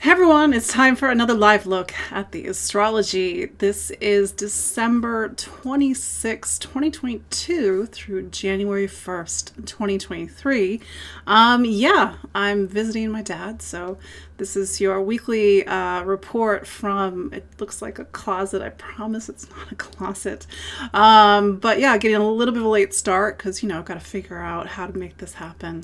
Hey everyone, it's time for another live look at the astrology. This is December 26, 2022 through January 1st, 2023. I'm visiting my dad, so this is your weekly report from, it looks like a closet. I promise it's not a closet. But yeah, getting a little bit of a late start because, I've got to figure out how to make this happen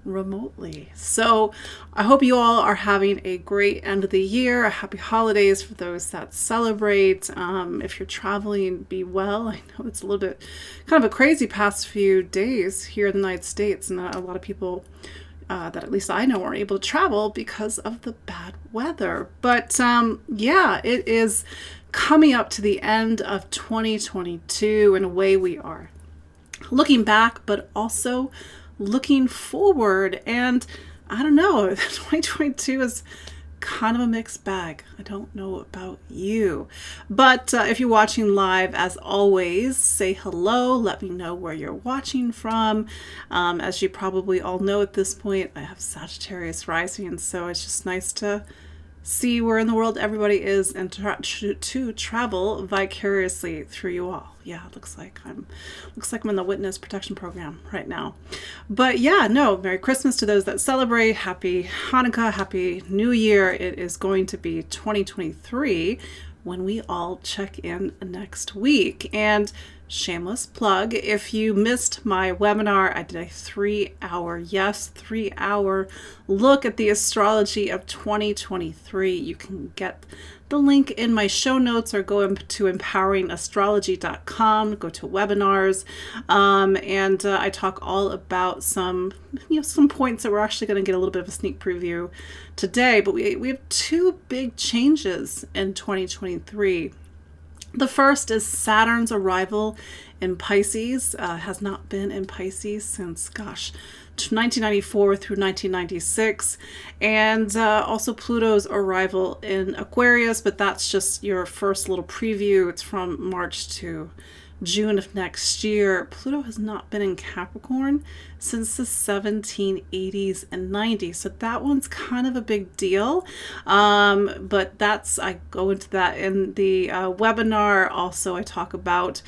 remotely. So I hope you all are having a great end of the year, a happy holidays for those that celebrate. If you're traveling, be well. I know it's a little bit kind of a crazy past few days here in the United States, and a lot of people that at least I know weren't able to travel because of the bad weather. But it is coming up to the end of 2022, and away we are. Looking back, but also looking forward, and I don't know, 2022 is kind of a mixed bag. I don't know about you, but if you're watching live, as always, say hello, let me know where you're watching from. As you probably all know at this point, I have Sagittarius rising, so it's just nice to see where in the world everybody is and to travel vicariously through you all. Yeah, it looks like I'm in the witness protection program right now. But yeah, no, Merry Christmas to those that celebrate. Happy Hanukkah, Happy New Year. It is going to be 2023 when we all check in next week. And shameless plug, if you missed my webinar, I did a 3-hour look at the astrology of 2023. You can get the link in my show notes or go to empoweringastrology.com, go to webinars, and I talk all about some points that we're actually going to get a little bit of a sneak preview today. But we have two big changes in 2023. The first is Saturn's arrival in Pisces. Has not been in Pisces since, 1994 through 1996. And also Pluto's arrival in Aquarius, but that's just your first little preview. It's from March to June of next year. Pluto has not been in Capricorn since the 1780s and 90s, so that one's kind of a big deal. But I go into that in the webinar. Also, I talk about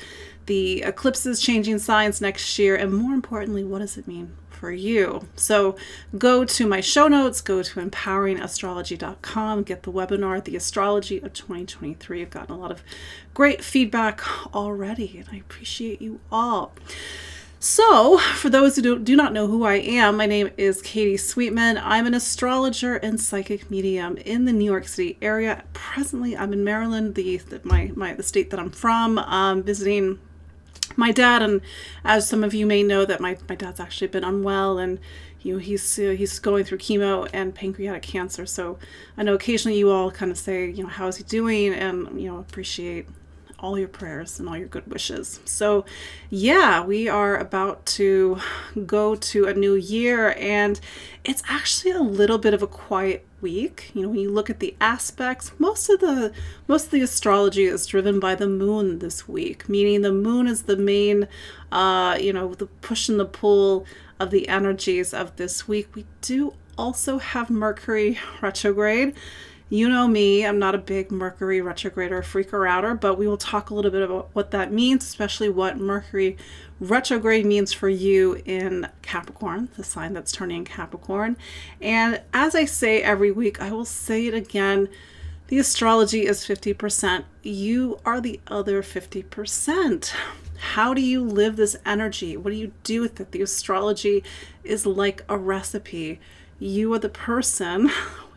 the eclipses changing signs next year, and more importantly, what does it mean for you? So go to my show notes, go to empoweringastrology.com, get the webinar, The Astrology of 2023. I've gotten a lot of great feedback already, and I appreciate you all. So for those who do not know who I am, my name is Katie Sweetman. I'm an astrologer and psychic medium in the New York City area. Presently, I'm in Maryland, the state that I'm from, visiting my dad. And as some of you may know, that my dad's actually been unwell, and he's going through chemo and pancreatic cancer. So I know occasionally you all kind of say, how is he doing, and appreciate all your prayers and all your good wishes. So yeah, we are about to go to a new year, and it's actually a little bit of a quiet week. When you look at the aspects, most of the astrology is driven by the moon this week, meaning the moon is the main the push and the pull of the energies of this week. We do also have Mercury retrograde. You know me, I'm not a big Mercury retrograde or freaker outer, but we will talk a little bit about what that means, especially what Mercury retrograde means for you in Capricorn, the sign that's turning Capricorn. And as I say every week, I will say it again, the astrology is 50%. You are the other 50%. How do you live this energy? What do you do with it? The astrology is like a recipe. You are the person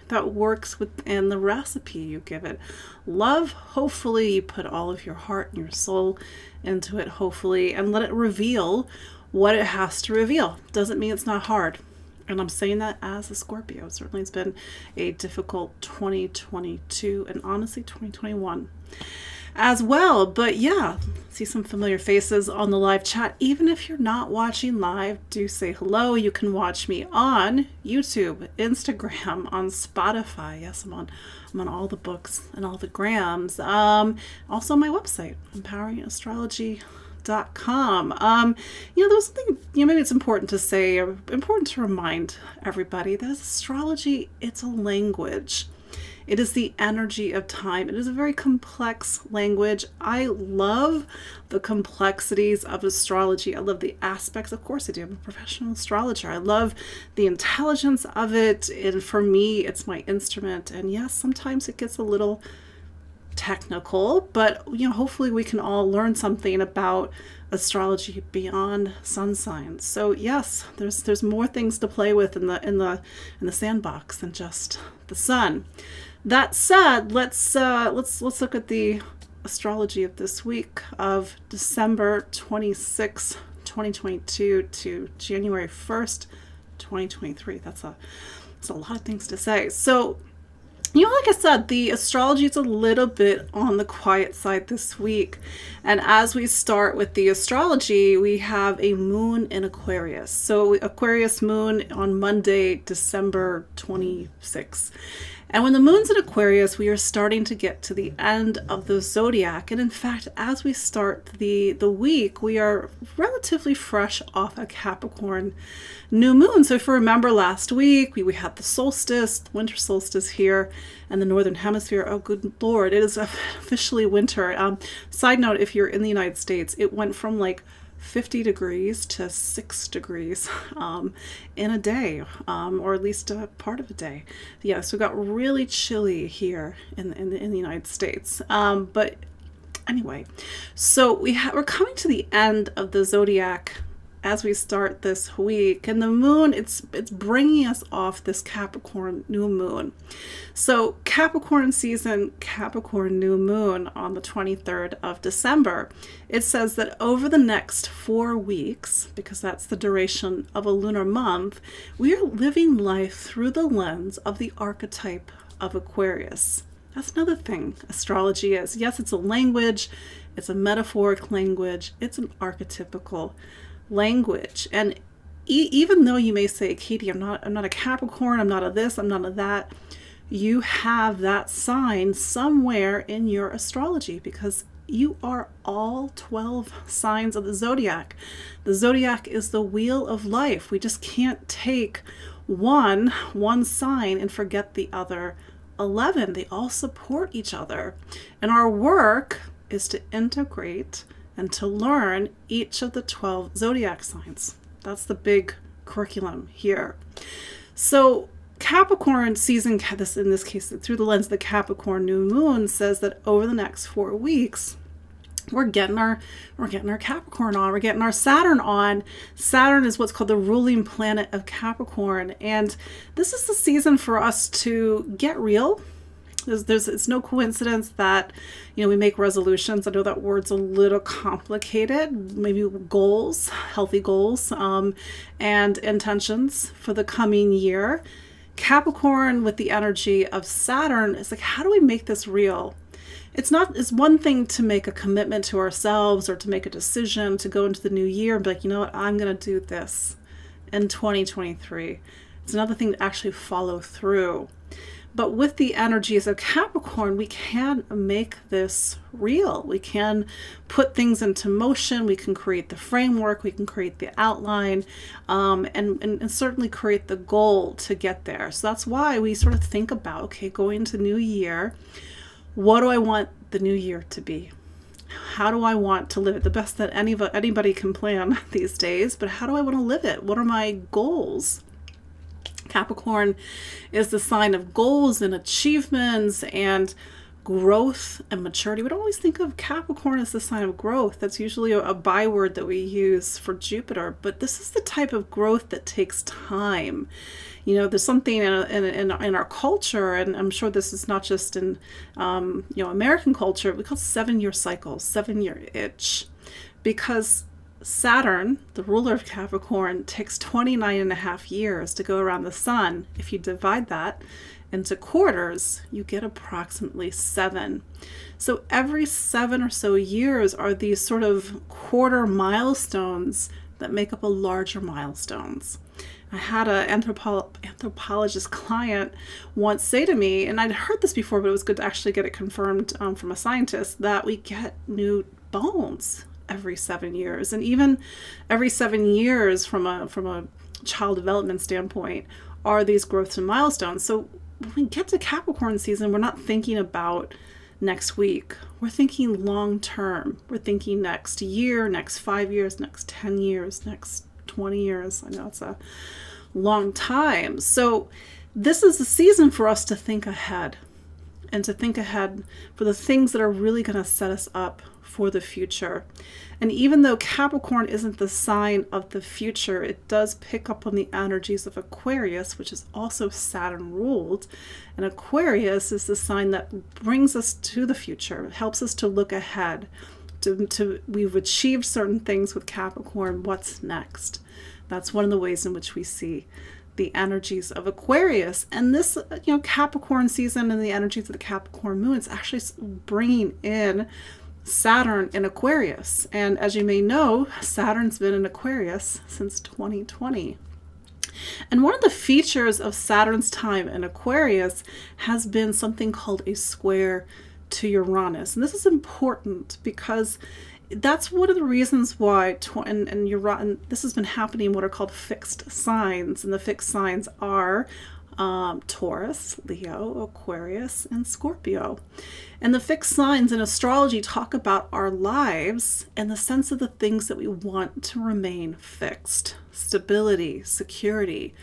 that works within the recipe you give it. Love, hopefully you put all of your heart and your soul into it, hopefully, and let it reveal what it has to reveal. Doesn't mean it's not hard. And I'm saying that as a Scorpio. Certainly it's been a difficult 2022 and honestly 2021 as well. But yeah, see some familiar faces on the live chat. Even if you're not watching live, do say hello. You can watch me on YouTube, Instagram, on Spotify. Yes, I'm on all the books and all the grams. Also on my website, empoweringastrology.com. There was something, maybe it's important to say, or important to remind everybody that astrology, it's a language. It is the energy of time. It is a very complex language. I love the complexities of astrology. I love the aspects. Of course I do. I'm a professional astrologer. I love the intelligence of it. And for me, it's my instrument. And yes, sometimes it gets a little technical, but hopefully we can all learn something about astrology beyond sun signs. So yes, there's more things to play with in the sandbox than just the sun. That said, let's look at the astrology of this week of December 26, 2022 to January 1st, 2023. That's a lot of things to say. So like I said, the astrology is a little bit on the quiet side this week. And as we start with the astrology, we have a moon in Aquarius. So Aquarius moon on Monday, December 26th. And when the moon's in Aquarius, we are starting to get to the end of the zodiac. And in fact, as we start the week, we are relatively fresh off a Capricorn new moon. So if you remember last week, we had the solstice, the winter solstice here in the Northern Hemisphere. Oh, good Lord, it is officially winter. Side note, if you're in the United States, it went from like 50 degrees to 6 degrees in a day, or at least a part of a day. Yeah, so it got really chilly here in the United States. But anyway, so we're coming to the end of the zodiac as we start this week, and the moon, it's bringing us off this Capricorn new moon. So Capricorn season, Capricorn new moon on the 23rd of December. It says that over the next 4 weeks, because that's the duration of a lunar month, we are living life through the lens of the archetype of Aquarius. That's another thing astrology is. Yes, it's a language, it's a metaphoric language, it's an archetypical language. And even though you may say, Katie, I'm not a Capricorn, I'm not a this, I'm not a that, you have that sign somewhere in your astrology, because you are all 12 signs of the zodiac. The zodiac is the wheel of life. We just can't take one sign and forget the other 11. They all support each other. And our work is to integrate and to learn each of the 12 zodiac signs. That's the big curriculum here. So Capricorn season, in this case, through the lens of the Capricorn new moon, says that over the next 4 weeks, we're getting our Capricorn on. We're getting our Saturn on. Saturn is what's called the ruling planet of Capricorn. And this is the season for us to get real. It's no coincidence that, we make resolutions. I know that word's a little complicated. Maybe goals, healthy goals, and intentions for the coming year. Capricorn with the energy of Saturn is like, how do we make this real? It's one thing to make a commitment to ourselves or to make a decision to go into the new year and be like, you know what, I'm going to do this in 2023. It's another thing to actually follow through. But with the energies of Capricorn, we can make this real. We can put things into motion. We can create the framework. We can create the outline, and certainly create the goal to get there. So that's why we sort of think about, okay, going into the new year, what do I want the new year to be? How do I want to live it? The best that anybody can plan these days, but how do I want to live it? What are my goals? Capricorn is the sign of goals and achievements and growth and maturity. We don't always think of Capricorn as the sign of growth. That's usually a byword that we use for Jupiter, but this is the type of growth that takes time. There's something in our culture, and I'm sure this is not just in American culture. We call 7-year cycles, 7-year itch, because Saturn, the ruler of Capricorn, takes 29.5 years to go around the sun. If you divide that into quarters, you get approximately 7. So every 7 or so years are these sort of quarter milestones that make up a larger milestones. I had an anthropologist client once say to me, and I'd heard this before, but it was good to actually get it confirmed from a scientist, that we get new bones every 7 years, and even every 7 years from a child development standpoint are these growths and milestones. So when we get to Capricorn season, we're not thinking about next week. We're thinking long term. We're thinking next year, next 5 years, next 10 years, next 20 years. I know it's a long time. So this is a season for us to think ahead, and to think ahead for the things that are really going to set us up for the future. And even though Capricorn isn't the sign of the future, it does pick up on the energies of Aquarius, which is also Saturn ruled. And Aquarius is the sign that brings us to the future. It helps us to look ahead. We've achieved certain things with Capricorn. What's next? That's one of the ways in which we see the energies of Aquarius. And this, Capricorn season and the energies of the Capricorn moon is actually bringing in Saturn in Aquarius. And as you may know, Saturn's been in Aquarius since 2020. And one of the features of Saturn's time in Aquarius has been something called a square to Uranus. And this is important because that's one of the reasons why, and this has been happening in what are called fixed signs. And the fixed signs are Taurus, Leo, Aquarius, and Scorpio. And the fixed signs in astrology talk about our lives and the sense of the things that we want to remain fixed. Stability, security.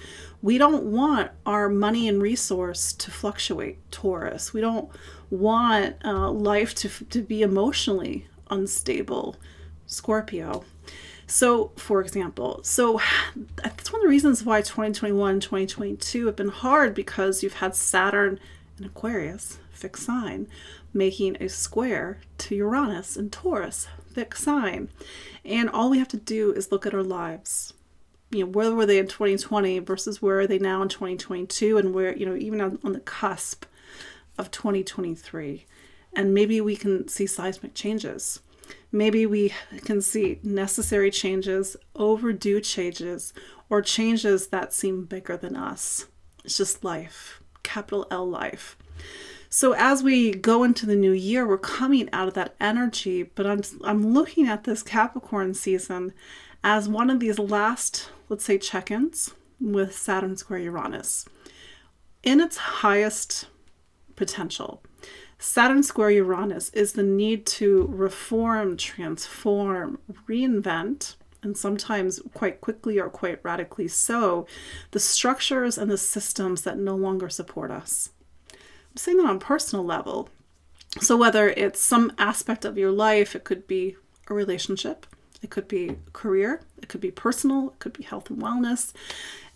We don't want our money and resource to fluctuate, Taurus. We don't want life to be emotionally unstable, Scorpio. So, for example, that's one of the reasons why 2021 and 2022 have been hard, because you've had Saturn in Aquarius, fixed sign, making a square to Uranus in Taurus, fixed sign. And all we have to do is look at our lives. Where were they in 2020 versus where are they now in 2022, and where, even on the cusp of 2023. And maybe we can see seismic changes. Maybe we can see necessary changes, overdue changes, or changes that seem bigger than us. It's just life, capital L life. So as we go into the new year, we're coming out of that energy, but I'm looking at this Capricorn season as one of these last, let's say, check-ins with Saturn square Uranus in its highest potential. Saturn square Uranus is the need to reform, transform, reinvent, and sometimes quite quickly or quite radically so, the structures and the systems that no longer support us. I'm saying that on a personal level. So whether it's some aspect of your life, it could be a relationship, it could be career, it could be personal, it could be health and wellness.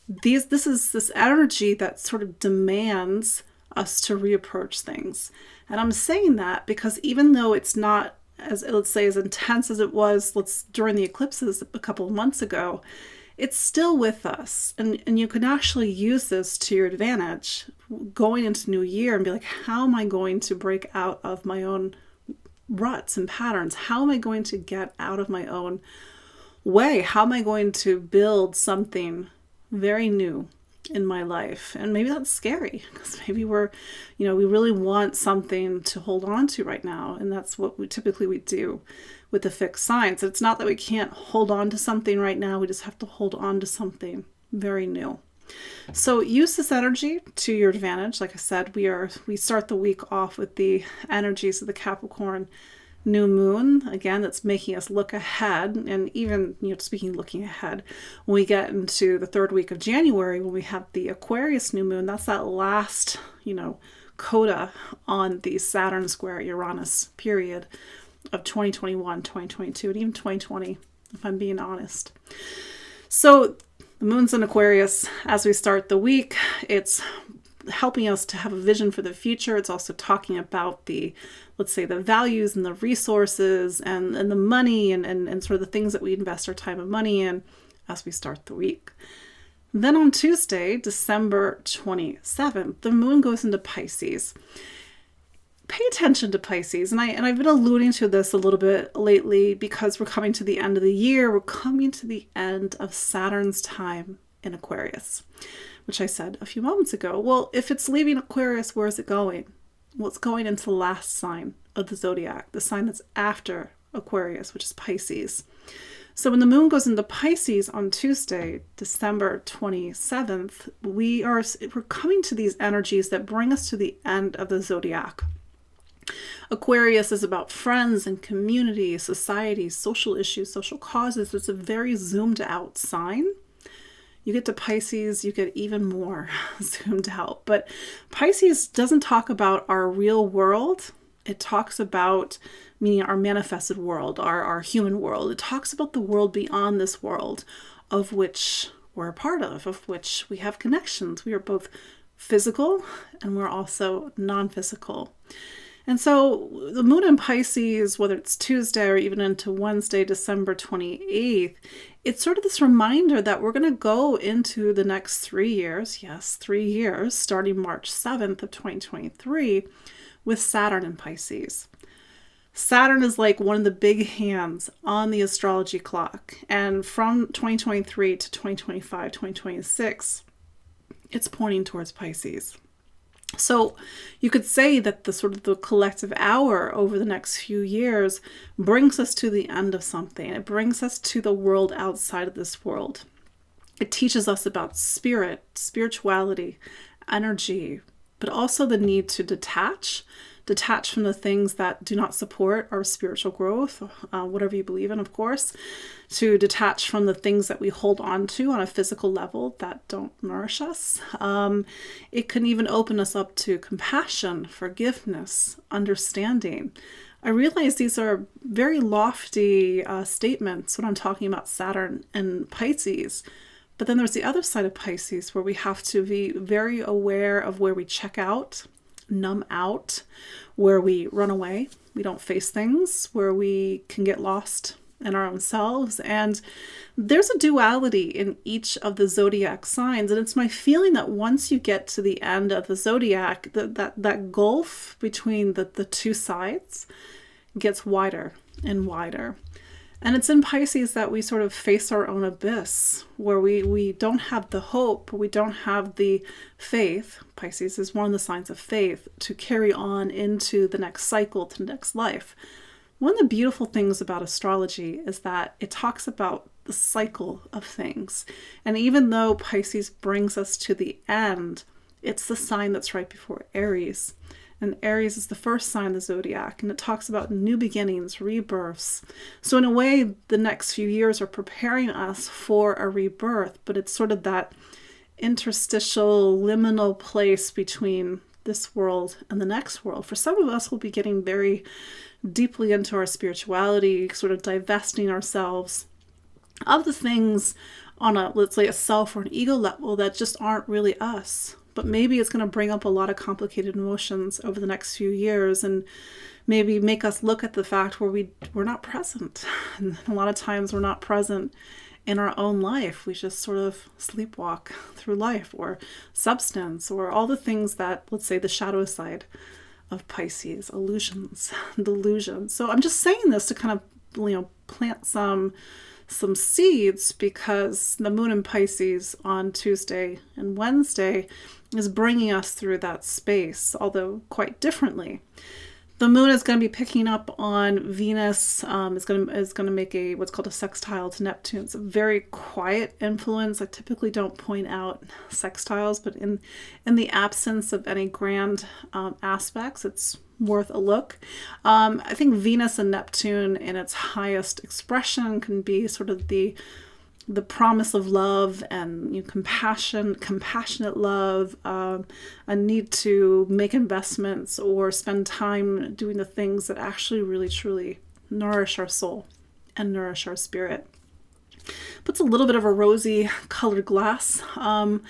This is this energy that sort of demands us to reapproach things. And I'm saying that because even though it's not as intense as it was during the eclipses a couple of months ago, it's still with us. And you can actually use this to your advantage going into new year and be like, how am I going to break out of my own ruts and patterns? How am I going to get out of my own way? How am I going to build something very new in my life? And maybe that's scary, because maybe we really want something to hold on to right now. And that's what we typically do with the fixed signs. It's not that we can't hold on to something right now. We just have to hold on to something very new. So use this energy to your advantage. Like I said, we start the week off with the energies of the Capricorn new moon, again, that's making us look ahead. And even, looking ahead, when we get into the third week of January, when we have the Aquarius new moon, that's that last, coda on the Saturn square Uranus period of 2021, 2022, and even 2020, if I'm being honest. So the moon's in Aquarius as we start the week. It's helping us to have a vision for the future. It's also talking about the values and the resources and the money and sort of the things that we invest our time and money in as we start the week. Then on Tuesday, December 27th, the moon goes into Pisces. Pay attention to Pisces. And I've been alluding to this a little bit lately because we're coming to the end of the year. We're coming to the end of Saturn's time in Aquarius, which I said a few moments ago. Well, if it's leaving Aquarius, where is it going? Well, it's going into the last sign of the zodiac, the sign that's after Aquarius, which is Pisces. So when the moon goes into Pisces on Tuesday, December 27th, we're coming to these energies that bring us to the end of the zodiac. Aquarius is about friends and community, society, social issues, social causes. It's a very zoomed out sign. You get to Pisces, you get even more zoomed out. But Pisces doesn't talk about our real world. It talks about, meaning our manifested world, our human world. It talks about the world beyond this world, of which we're a part of which we have connections. We are both physical and we're also non-physical. And so the moon in Pisces, whether it's Tuesday or even into Wednesday, December 28th, it's sort of this reminder that we're going to go into the next 3 years, yes, 3 years, starting March 7th of 2023, with Saturn in Pisces. Saturn is like one of the big hands on the astrology clock. And from 2023 to 2025, 2026, it's pointing towards Pisces. So you could say that the sort of the collective hour over the next few years brings us to the end of something. It brings us to the world outside of this world. It teaches us about spirit, spirituality, energy, but also the need to detach from the things that do not support our spiritual growth, whatever you believe in, of course, to detach from the things that we hold on to on a physical level that don't nourish us. It can even open us up to compassion, forgiveness, understanding. I realize these are very lofty statements when I'm talking about Saturn and Pisces. But then there's the other side of Pisces where we have to be very aware of where we check out, numb out, where we run away, we don't face things, where we can get lost in our own selves. And there's a duality in each of the zodiac signs. And it's my feeling that once you get to the end of the zodiac, that gulf between the two sides gets wider and wider. And it's in Pisces that we sort of face our own abyss, where we don't have the hope, we don't have the faith. Pisces is one of the signs of faith to carry on into the next cycle, to the next life. One of the beautiful things about astrology is that it talks about the cycle of things. And even though Pisces brings us to the end, it's the sign that's right before Aries. And Aries is the first sign of the zodiac, and it talks about new beginnings, rebirths. So in a way, the next few years are preparing us for a rebirth, but it's sort of that interstitial, liminal place between this world and the next world. For some of us, we'll be getting very deeply into our spirituality, sort of divesting ourselves of the things on a, let's say, a self or an ego level that just aren't really us. But maybe it's going to bring up a lot of complicated emotions over the next few years and maybe make us look at the fact where we're not present. And a lot of times we're not present in our own life. We just sort of sleepwalk through life, or substance, or all the things that, let's say, the shadow side of Pisces, illusions, delusions. So I'm just saying this to kind of, plant some seeds, because the moon in Pisces on Tuesday and Wednesday is bringing us through that space, although quite differently. The moon is going to be picking up on Venus. Is going to make what's called a sextile to Neptune. It's a very quiet influence. I typically don't point out sextiles, but in the absence of any grand aspects, it's worth a look. I think Venus and Neptune in its highest expression can be sort of the promise of love and compassionate love, a need to make investments or spend time doing the things that actually really truly nourish our soul and nourish our spirit. Puts a little bit of a rosy colored glass on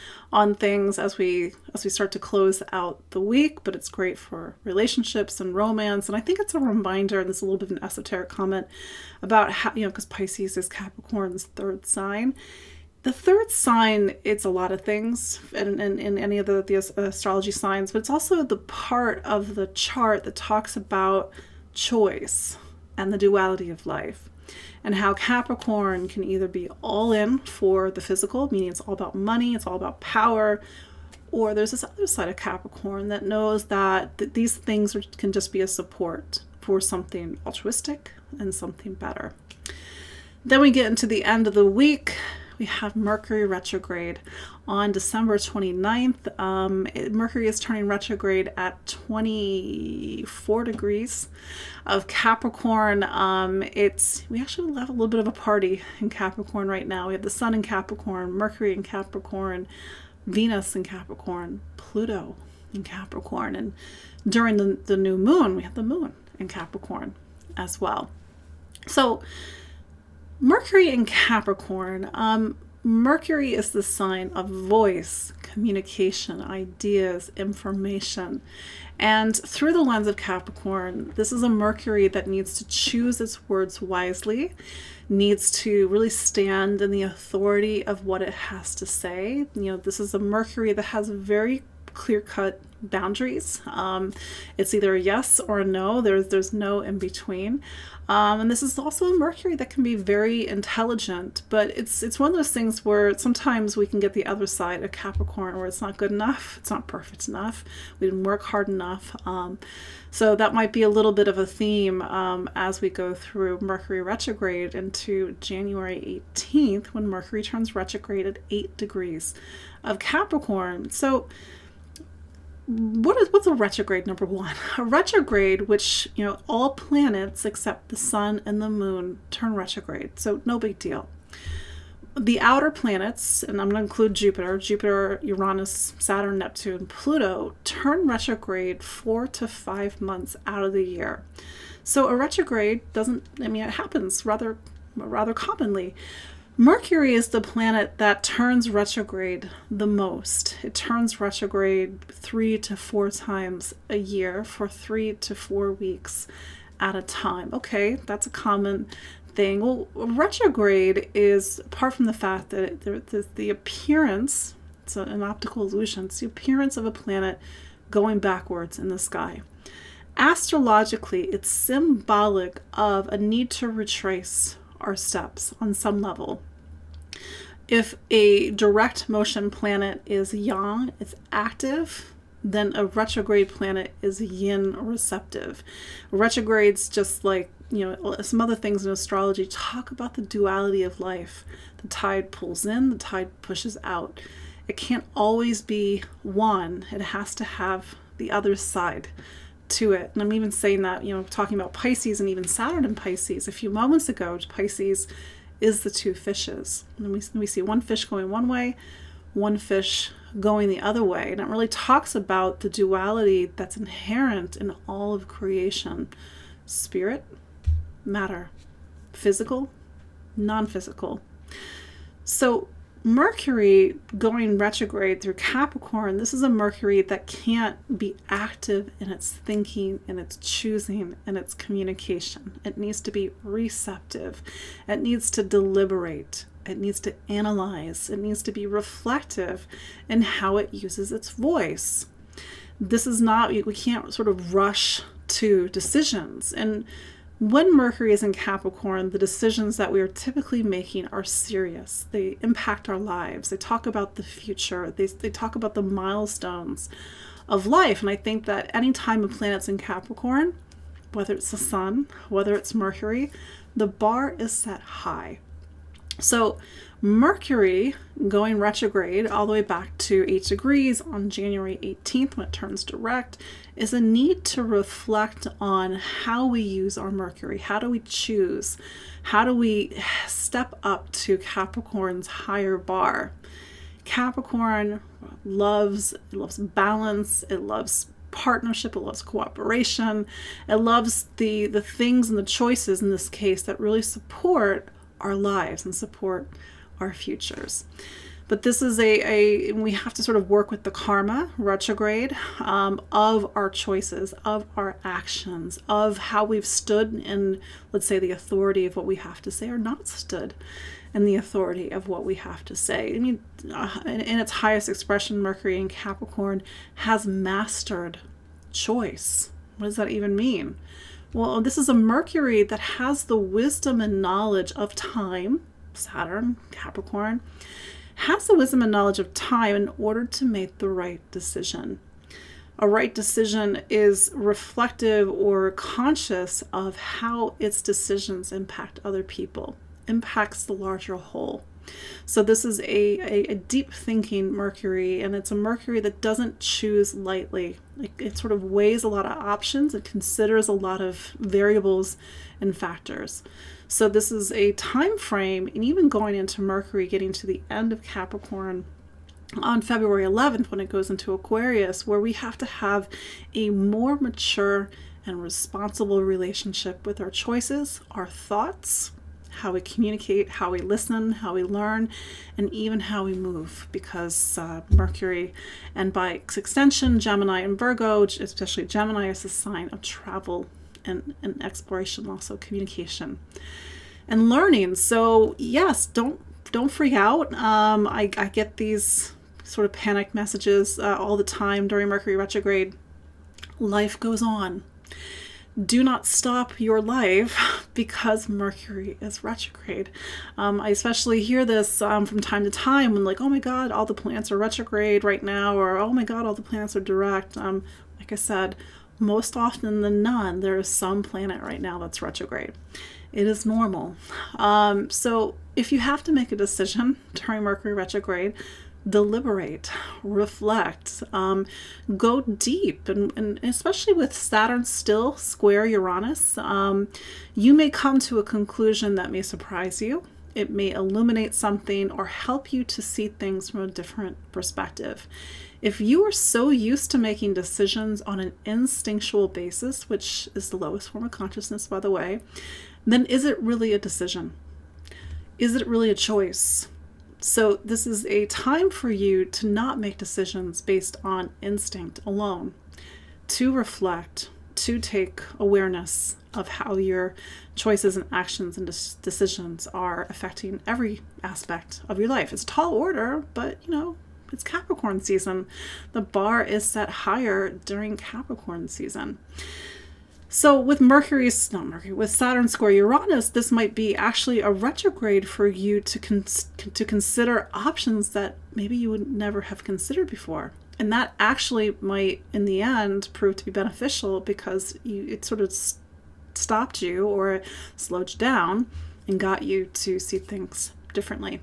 things as we start to close out the week, but it's great for relationships and romance. And I think it's a reminder, and this is a little bit of an esoteric comment about how, because Pisces is Capricorn's third sign. The third sign, it's a lot of things in any of the astrology signs, but it's also the part of the chart that talks about choice and the duality of life. And how Capricorn can either be all in for the physical, meaning it's all about money, it's all about power, or there's this other side of Capricorn that knows that these things can just be a support for something altruistic and something better. Then we get into the end of the week. We have Mercury retrograde on December 29th. Mercury is turning retrograde at 24 degrees of Capricorn. We actually have a little bit of a party in Capricorn right now. We have the Sun in Capricorn, Mercury in Capricorn, Venus in Capricorn, Pluto in Capricorn. And during the new moon, we have the moon in Capricorn as well. So Mercury in Capricorn, Mercury is the sign of voice, communication, ideas, information. And through the lens of Capricorn, this is a Mercury that needs to choose its words wisely, needs to really stand in the authority of what it has to say. This is a Mercury that has very clear-cut boundaries. It's either a yes or a no. There's no in between. And this is also a Mercury that can be very intelligent, but it's one of those things where sometimes we can get the other side of Capricorn where it's not good enough, it's not perfect enough, we didn't work hard enough. So that might be a little bit of a theme as we go through Mercury retrograde into January 18th when Mercury turns retrograde at 8 degrees of Capricorn. So what's a retrograde, number one? A retrograde, which, all planets except the sun and the moon turn retrograde. So no big deal. The outer planets, and I'm going to include Jupiter, Uranus, Saturn, Neptune, Pluto, turn retrograde 4 to 5 months out of the year. So a retrograde it happens rather commonly. Mercury is the planet that turns retrograde the most. It turns retrograde 3 to 4 times a year for 3 to 4 weeks at a time. Okay, that's a common thing. Well, retrograde is, apart from the fact that the appearance, it's an optical illusion, it's the appearance of a planet going backwards in the sky. Astrologically, it's symbolic of a need to retrace our steps on some level. If a direct motion planet is yang, it's active, then a retrograde planet is yin, receptive. Retrogrades, just like some other things in astrology, talk about the duality of life. The tide pulls in, the tide pushes out. It can't always be one. It has to have the other side to it. And I'm even saying that, talking about Pisces and even Saturn in Pisces. A few moments ago, Pisces is the two fishes. And we see one fish going one way, one fish going the other way. And it really talks about the duality that's inherent in all of creation. Spirit, matter, physical, non-physical. So Mercury going retrograde through Capricorn, this is a Mercury that can't be active in its thinking, in its choosing, in its communication. It needs to be receptive. It needs to deliberate. It needs to analyze. It needs to be reflective in how it uses its voice. This is not, we can't sort of rush to decisions. And when Mercury is in Capricorn, the decisions that we are typically making are serious. They impact our lives. They talk about the future. They talk about the milestones of life. And I think that any time a planet's in Capricorn, whether it's the sun, whether it's Mercury, the bar is set high. So Mercury going retrograde all the way back to 8 degrees on January 18th when it turns direct is a need to reflect on how we use our Mercury. How do we choose? How do we step up to Capricorn's higher bar? Capricorn loves balance. It loves partnership. It loves cooperation. It loves the things and the choices in this case that really support our lives and support our futures. But this is we have to sort of work with the karma retrograde of our choices, of our actions, of how we've stood in, let's say, the authority of what we have to say, or not stood in the authority of what we have to say. I mean, in its highest expression, Mercury in Capricorn has mastered choice. What does that even mean? Well, this is a Mercury that has the wisdom and knowledge of time. Saturn, Capricorn, has the wisdom and knowledge of time in order to make the right decision. A right decision is reflective or conscious of how its decisions impact other people impacts the larger whole. So this is a deep thinking Mercury, and it's a Mercury that doesn't choose lightly. It sort of weighs a lot of options. It considers a lot of variables and factors. So this is a time frame, and even going into Mercury, getting to the end of Capricorn on February 11th when it goes into Aquarius, where we have to have a more mature and responsible relationship with our choices, our thoughts, how we communicate, how we listen, how we learn, and even how we move, because Mercury, and by extension Gemini and Virgo, especially Gemini, is a sign of travel and exploration, also communication and learning. So yes, don't freak out. I get these sort of panic messages all the time during Mercury retrograde. Life goes on. Do not stop your life because Mercury is retrograde. I especially hear this from time to time when, like, oh my God, all the planets are retrograde right now, or oh my God, all the planets are direct. Like I said, most often than not, there is some planet right now that's retrograde. It is normal. So if you have to make a decision during Mercury retrograde, deliberate, reflect, go deep, and especially with Saturn still square Uranus, you may come to a conclusion that may surprise you. It may illuminate something or help you to see things from a different perspective. If you are so used to making decisions on an instinctual basis, which is the lowest form of consciousness, by the way, then is it really a decision? Is it really a choice? So this is a time for you to not make decisions based on instinct alone, to reflect, to take awareness of how your choices and actions and decisions are affecting every aspect of your life. It's a tall order, but it's Capricorn season. The bar is set higher during Capricorn season. So with with Saturn square Uranus, this might be actually a retrograde for you to consider options that maybe you would never have considered before. And that actually might, in the end, prove to be beneficial because it sort of stopped you or slowed you down and got you to see things differently.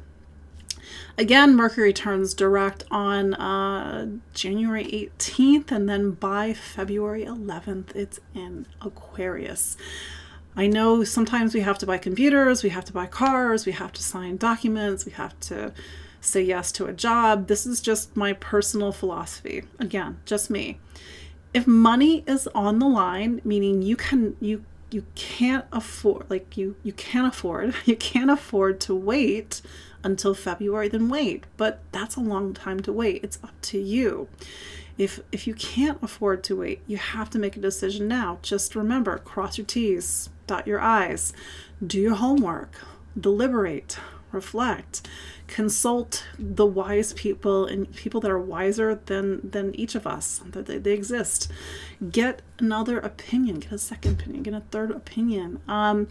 Again, Mercury turns direct on January 18th, and then by February 11th, it's in Aquarius. I know sometimes we have to buy computers, we have to buy cars, we have to sign documents, we have to say yes to a job. This is just my personal philosophy. Again, just me. If money is on the line, meaning you can't afford to wait until February, then wait. But that's a long time to wait. It's up to you. If you can't afford to wait, you have to make a decision now. Just remember, cross your T's, dot your I's, do your homework, deliberate, reflect, consult the wise people and people that are wiser than each of us. They exist. Get another opinion, get a second opinion, get a third opinion, and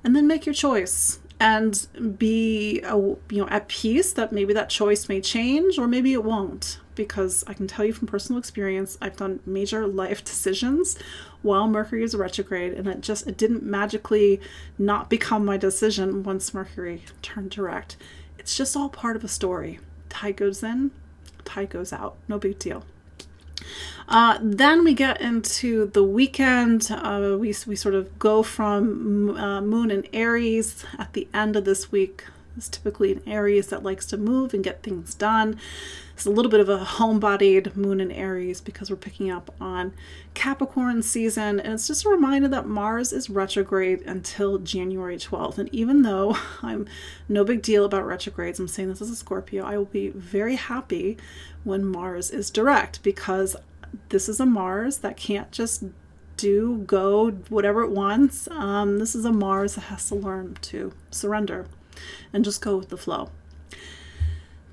then make your choice. And be at peace that maybe that choice may change or maybe it won't, because I can tell you from personal experience, I've done major life decisions while Mercury is retrograde, and it didn't magically not become my decision once Mercury turned direct. It's just all part of a story. Tide goes in, tide goes out. No big deal. Then we get into the weekend. We sort of go from Moon in Aries at the end of this week. It's typically an Aries that likes to move and get things done. It's a little bit of a home-bodied Moon in Aries because we're picking up on Capricorn season. And it's just a reminder that Mars is retrograde until January 12th. And even though I'm no big deal about retrogrades, I'm saying this as a Scorpio, I will be very happy when Mars is direct, because this is a Mars that can't just go whatever it wants. This is a Mars that has to learn to surrender and just go with the flow.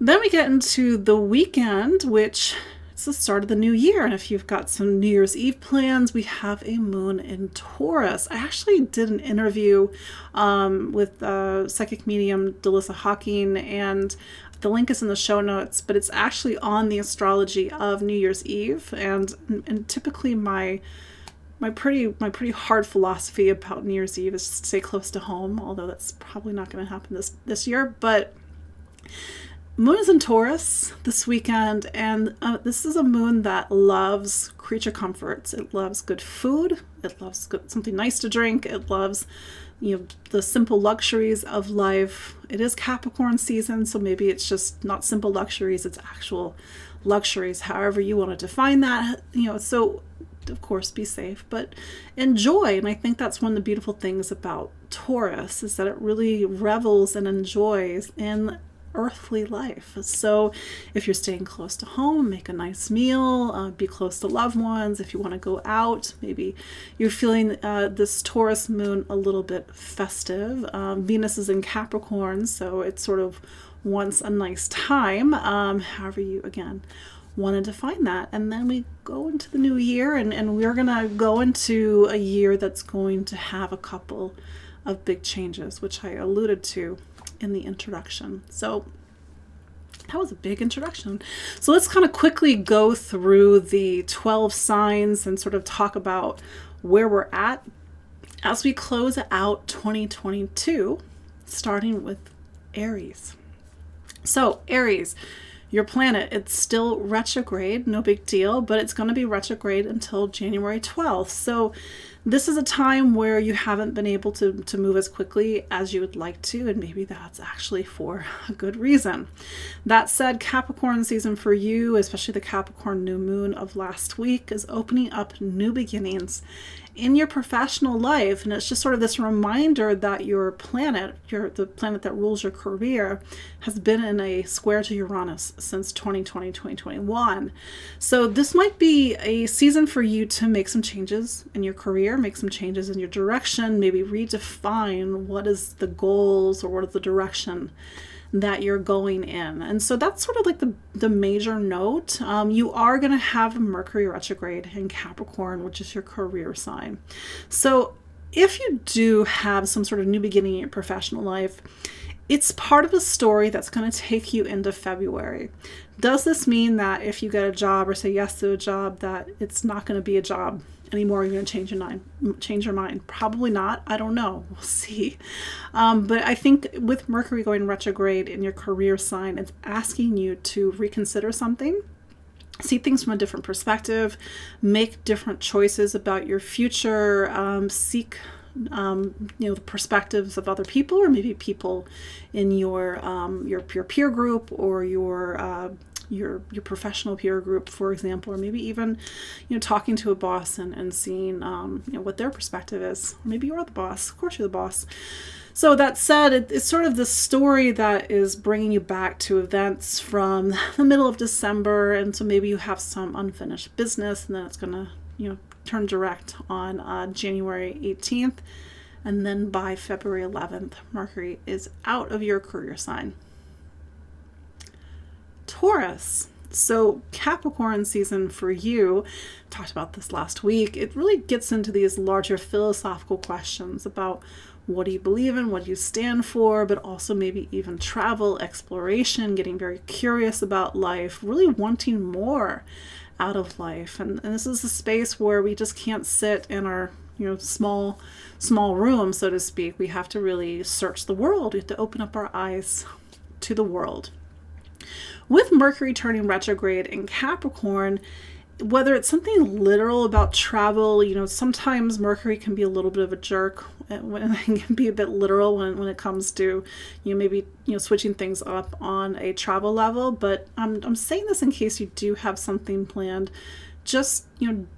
Then we get into the weekend, which is the start of the new year. And if you've got some New Year's Eve plans, we have a moon in Taurus. I actually did an interview with psychic medium Delissa Hawking, and the link is in the show notes, but it's actually on the astrology of New Year's Eve. And typically my my pretty hard philosophy about New Year's Eve is just to stay close to home, although that's probably not going to happen this year. But Moon is in Taurus this weekend, and this is a moon that loves creature comforts. It loves good food. It loves something nice to drink. It loves, the simple luxuries of life. It is Capricorn season, so maybe it's just not simple luxuries, it's actual luxuries, however you want to define that. So of course be safe, but enjoy. And I think that's one of the beautiful things about Taurus, is that it really revels and enjoys in earthly life. So if you're staying close to home, make a nice meal, be close to loved ones. If you want to go out, maybe you're feeling this Taurus moon a little bit festive. Venus is in Capricorn, so it sort of wants a nice time. However you, again, want to define that. And then we go into the new year, and we're going to go into a year that's going to have a couple of big changes, which I alluded to in the introduction. So that was a big introduction. So let's kind of quickly go through the 12 signs and sort of talk about where we're at as we close out 2022, starting with Aries. So Aries, your planet, it's still retrograde, no big deal, but it's going to be retrograde until January 12th. So this is a time where you haven't been able to move as quickly as you would like to, and maybe that's actually for a good reason. That said, Capricorn season for you, especially the Capricorn new moon of last week, is opening up new beginnings in your professional life. And it's just sort of this reminder that your planet, the planet that rules your career, has been in a square to Uranus since 2020, 2021. So this might be a season for you to make some changes in your career, make some changes in your direction, maybe redefine what is the goals or what is the direction that you're going in. And so that's sort of like the major note. You are going to have Mercury retrograde in Capricorn, which is your career sign. So if you do have some sort of new beginning in your professional life, it's part of a story that's going to take you into February. Does this mean that if you get a job or say yes to a job, that it's not going to be a job anymore? You're going to change your mind? Probably not. I don't know. We'll see. But I think with Mercury going retrograde in your career sign, it's asking you to reconsider something, see things from a different perspective, make different choices about your future, seek the perspectives of other people, or maybe people in your peer group, or your professional peer group, for example, or maybe even talking to a boss and seeing what their perspective is. Or maybe you're the boss. Of course you're the boss. So that said, it's sort of the story that is bringing you back to events from the middle of December, and so maybe you have some unfinished business, and then it's going to turn direct on January 18th, and then by February 11th, Mercury is out of your career sign. Taurus. So Capricorn season for you, talked about this last week, it really gets into these larger philosophical questions about what do you believe in, what do you stand for, but also maybe even travel, exploration, getting very curious about life, really wanting more out of life. And this is a space where we just can't sit in our small room, so to speak. We have to really search the world. We have to open up our eyes to the world. With Mercury turning retrograde in Capricorn, whether it's something literal about travel, sometimes Mercury can be a little bit of a jerk, when it can be a bit literal when it comes to maybe switching things up on a travel level. But I'm saying this in case you do have something planned. Just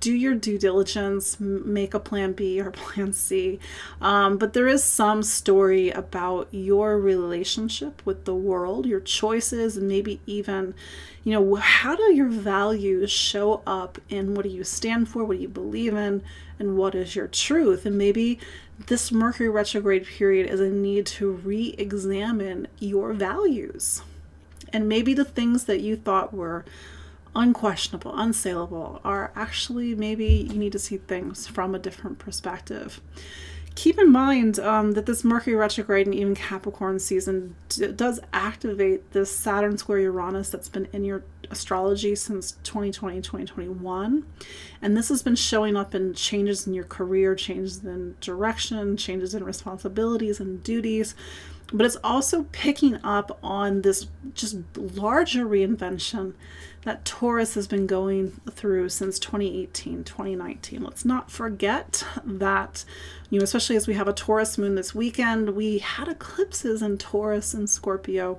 do your due diligence, make a plan B or plan C. But there is some story about your relationship with the world, your choices, and maybe even how do your values show up in what do you stand for, what do you believe in, and what is your truth. And maybe this Mercury retrograde period is a need to re-examine your values, and maybe the things that you thought were unquestionable, unsaleable, are actually, maybe you need to see things from a different perspective. Keep in mind that this Mercury retrograde and even Capricorn season does activate this Saturn square Uranus that's been in your astrology since 2020, 2021. And this has been showing up in changes in your career, changes in direction, changes in responsibilities and duties. But it's also picking up on this just larger reinvention that Taurus has been going through since 2018, 2019. Let's not forget that, especially as we have a Taurus moon this weekend, we had eclipses in Taurus and Scorpio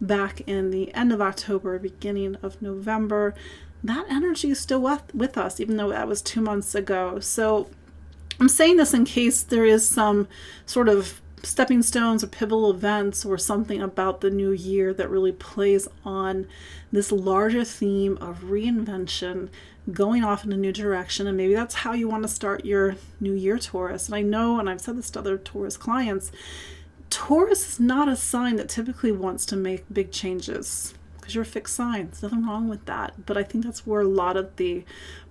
back in the end of October, beginning of November. That energy is still with us, even though that was 2 months ago. So I'm saying this in case there is some sort of stepping stones or pivotal events or something about the new year that really plays on this larger theme of reinvention, going off in a new direction. And maybe that's how you want to start your new year, Taurus. And I know, and I've said this to other Taurus clients, Taurus is not a sign that typically wants to make big changes, because you're a fixed sign. There's nothing wrong with that. But I think that's where a lot of the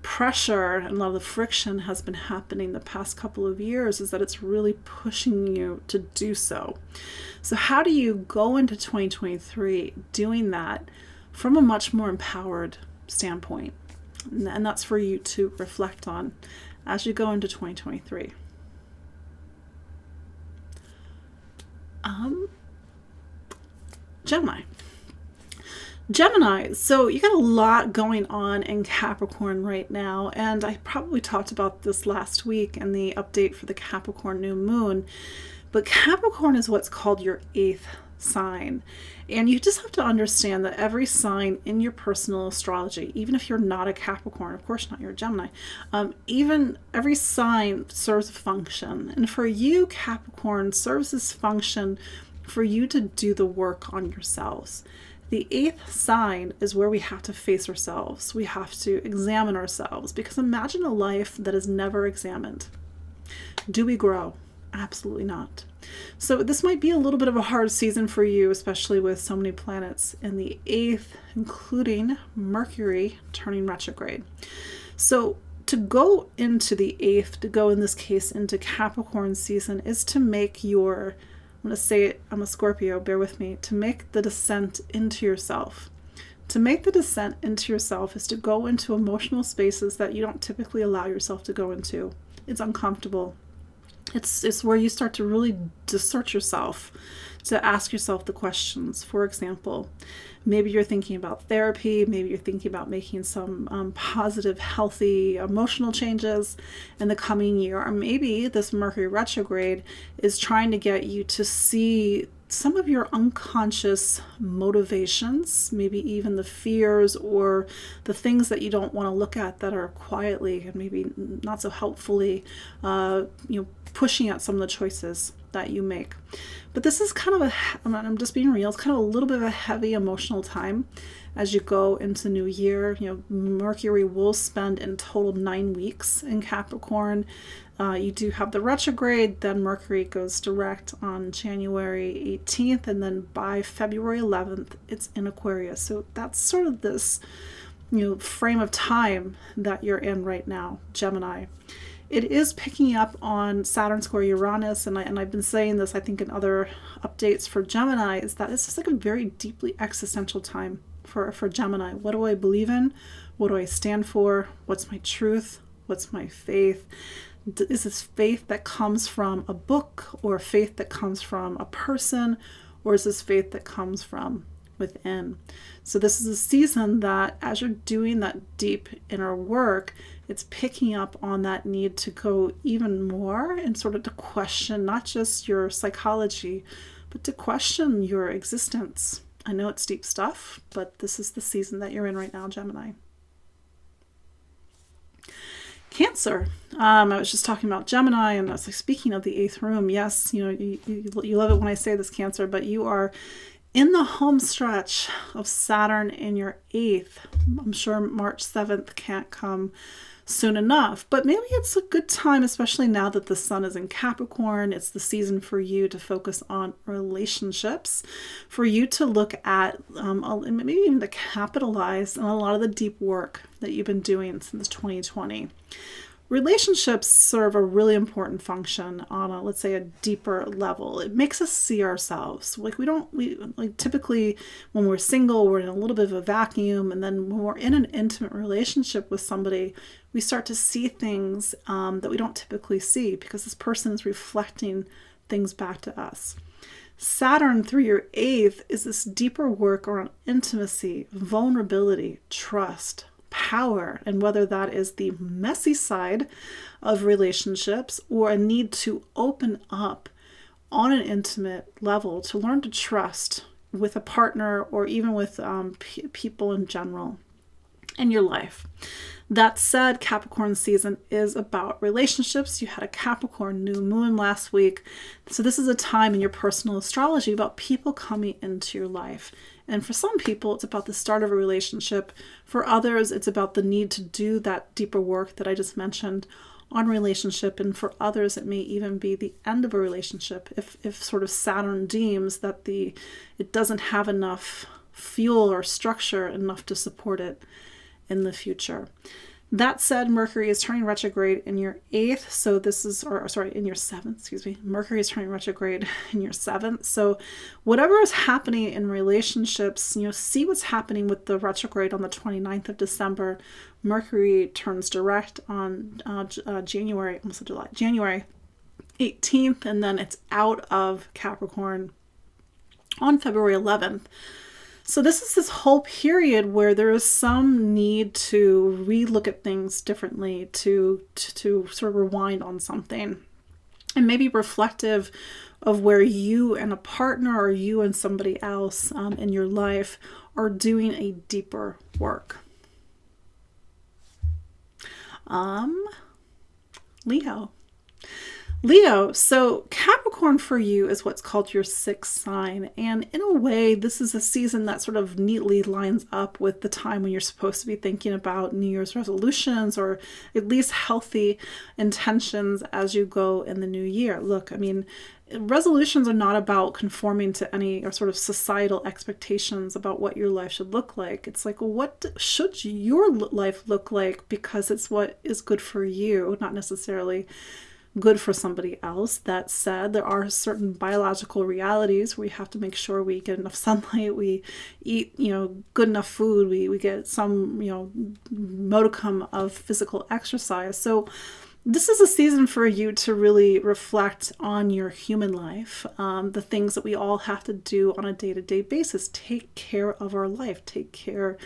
pressure and a lot of the friction has been happening the past couple of years, is that it's really pushing you to do so. So how do you go into 2023 doing that from a much more empowered standpoint? And that's for you to reflect on as you go into 2023. Gemini, so you got a lot going on in Capricorn right now, and I probably talked about this last week in the update for the Capricorn new moon, but Capricorn is what's called your 8th sign, and you just have to understand that every sign in your personal astrology, even if you're not a Capricorn, of course not, you're a Gemini, even every sign serves a function, and for you, Capricorn serves this function for you to do the work on yourselves. The 8th sign is where we have to face ourselves. We have to examine ourselves, because imagine a life that is never examined. Do we grow? Absolutely not. So this might be a little bit of a hard season for you, especially with so many planets in the 8th, including Mercury turning retrograde. So to go into the 8th, to go in this case into Capricorn season, is to make your, I'm going to say it, I'm a Scorpio, bear with me, to make the descent into yourself. To make the descent into yourself is to go into emotional spaces that you don't typically allow yourself to go into. It's uncomfortable. It's where you start to really search yourself, to ask yourself the questions. For example, maybe you're thinking about therapy, maybe you're thinking about making some positive, healthy, emotional changes in the coming year, or maybe this Mercury retrograde is trying to get you to see some of your unconscious motivations, maybe even the fears or the things that you don't want to look at that are quietly and maybe not so helpfully, pushing at some of the choices that you make. But this is kind of I'm just being real, it's kind of a little bit of a heavy emotional time as you go into New Year. Mercury will spend in total 9 weeks in Capricorn. You do have the retrograde, then Mercury goes direct on January 18th, and then by February 11th, it's in Aquarius. So that's sort of this, frame of time that you're in right now, Gemini. It is picking up on Saturn square Uranus, and I've been saying this, I think, in other updates for Gemini, is that it's just like a very deeply existential time for Gemini. What do I believe in? What do I stand for? What's my truth? What's my faith? Is this faith that comes from a book, or faith that comes from a person, or is this faith that comes from within? So this is a season that, as you're doing that deep inner work, it's picking up on that need to go even more and sort of to question not just your psychology, but to question your existence. I know it's deep stuff, but this is the season that you're in right now, Gemini. Cancer. I was just talking about Gemini, and I was like, speaking of the 8th room, yes, you love it when I say this, Cancer, but you are in the home stretch of Saturn in your 8th. I'm sure March 7th can't come soon enough, but maybe it's a good time, especially now that the sun is in Capricorn. It's the season for you to focus on relationships, for you to look at maybe even to capitalize on a lot of the deep work that you've been doing since 2020. relationships serve a really important function on a, let's say, a deeper level. It makes us see ourselves. Like we like typically when we're single, we're in a little bit of a vacuum. And then when we're in an intimate relationship with somebody, we start to see things that we don't typically see because this person is reflecting things back to us. Saturn through your eighth is this deeper work around intimacy, vulnerability, trust, power, and whether that is the messy side of relationships or a need to open up on an intimate level to learn to trust with a partner or even with people in general in your life. That said, Capricorn season is about relationships. You had a Capricorn new moon last week. So this is a time in your personal astrology about people coming into your life. And for some people, it's about the start of a relationship. For others, it's about the need to do that deeper work that I just mentioned on relationship. And for others, it may even be the end of a relationship if sort of Saturn deems that it doesn't have enough fuel or structure enough to support it in the future. That said, Mercury is turning retrograde in your eighth. So this is, in your seventh, excuse me. Mercury is turning retrograde in your seventh. So whatever is happening in relationships, see what's happening with the retrograde on the 29th of December. Mercury turns direct on January 18th, and then it's out of Capricorn on February 11th. So this is this whole period where there is some need to relook at things differently, to sort of rewind on something, and maybe reflective of where you and a partner or you and somebody else in your life are doing a deeper work. Leo, so Capricorn for you is what's called your sixth sign. And in a way, this is a season that sort of neatly lines up with the time when you're supposed to be thinking about New Year's resolutions or at least healthy intentions as you go in the new year. Look, I mean, resolutions are not about conforming to any or sort of societal expectations about what your life should look like. It's like, what should your life look like? Because it's what is good for you, not necessarily good for somebody else. That said, there are certain biological realities where we have to make sure we get enough sunlight, we eat, good enough food, we get some, modicum of physical exercise. So this is a season for you to really reflect on your human life, the things that we all have to do on a day-to-day basis. Take care of our life, take care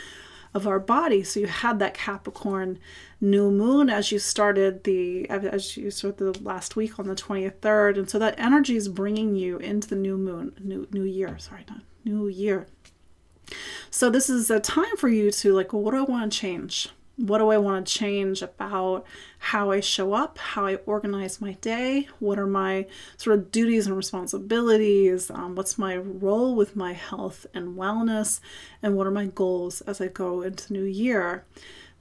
of our body. So you had that Capricorn new moon as you started the last week on the 23rd. And so that energy is bringing you into the new year. So this is a time for you to what do I want to change? What do I want to change about how I show up, how I organize my day? What are my sort of duties and responsibilities? What's my role with my health and wellness? And what are my goals as I go into the new year?